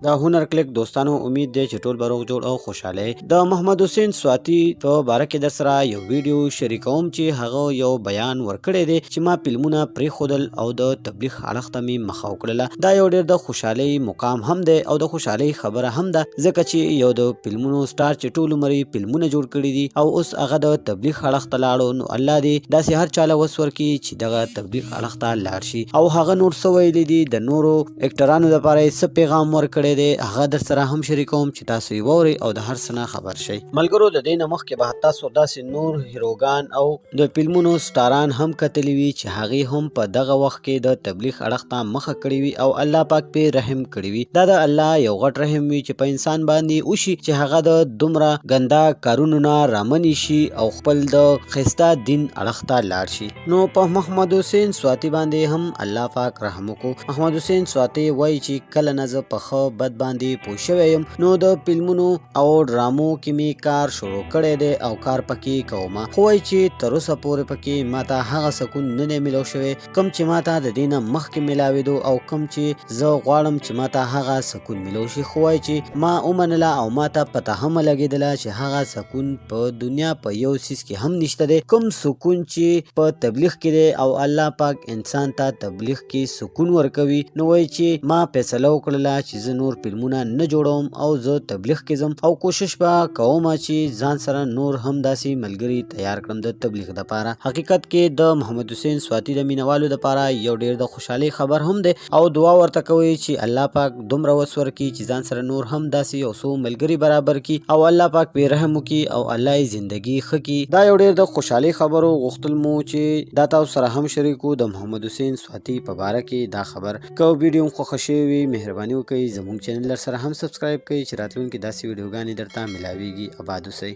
د هنر کلیک دوستانو امید دی چې ټول به روغ جوړ او خوشاله د محمد حسین سواتی په باره کې در سره یو ویډیو شریکوم چې هغه یو بیان ورکړی دی چې ما فلمونه پرېښودل او د تبلیغ اړخ ته مې مخه وکړله. دا یو ډېر د خوشحالۍ مقام هم دی او د خوشحالۍ خبره هم ده، ځکه چې یو د فلمونو سټار چې ټول عمر یې فلمونه جوړ کړي دي او اوس هغه د تبلیغ اړخ ته لاړو، نو الله دې داسې هر چاله وس ورکړي چې دغه تبلیغ اړخ ته لاړ شي. او هغه نور څه ویلي دي د نورو اکټرانو دپاره یې څه پیغام ورکړی دی هغه در سره هم شریکوم چې تاسو یې واورئ او د هر څه نه خبر شئ. ملګرو د دې نه مخکې به تاسو داسې نور هیروګان او د فلمونو سټاران هم کتلي وي چې هغې هم په دغه وخت کې د تبلیغ اړخ ته مخه کړې وي او الله پاک پې رحم کړی وي. دا د الله یو غټ رحم وي چې په انسان باندې وشي چې هغه د دومره ګنده کارونو نه رامنې شي او خپل د ښایسته دین اړخ ته لاړ شي. نو په محمد حسین سواتی باندې هم الله پاک رحم وکړو. محمد حسین سواتی وایي چې کله نه زه په ښه بد باندې پوه شوی یم، نو د فلمونو او ډرامو کې مې کار شروع کړی دی او کار پکې کوم، خو وایي چې تر اوسه پورې پکې ماته هغه سکون نه دی میلاو شوی کوم چې ماته د دې نه مخکې میلاوېدو او کوم چې زه غواړم چې ماته هغه سکون میلاو شي. خو وایي چې ما ومنله او ماته پته هم لګېدله چې هغه سکون په دنیا په یو څیز کې هم نشته دی، کوم سکون چې په تبلیغ کې دی او الله پاک انسان ته تبلیغ کې سکون ورکوي. نو وایي چې ما فیصله وکړله چې زه نور فلمونه نه جوړوم او زه تبلیغ کې ځم او کوشش به کوم چې ځان سره نور هم داسې ملګري تیار کړم د تبلیغ دپاره. حقیقت کې د محمد حسین سواتی د مینوالو دپاره یو ډېر د خوشحالۍ خبر هم دی او دعا ورته کوي چې الله پاک دومره وس ورکړي چې ځان سره نور هم داسې یو څو ملګري برابر کړي او الله پاک پرې رحم وکړي او الله یې زندګي ښه کړي. دا یو ډېر د خوشحالۍ خبرو غوښتل مو چې دا تاسو سره هم شریکو د محمد حسین سواتی په باره کې دا خبر. که ویډیو مو خوښه شوې وي مهرباني وکړئ زموږ چینل سره هم سبسکرایب کړئ چې راتلونکي داسې ویډیوګانې درته ملاویږي. آباد اوسئ.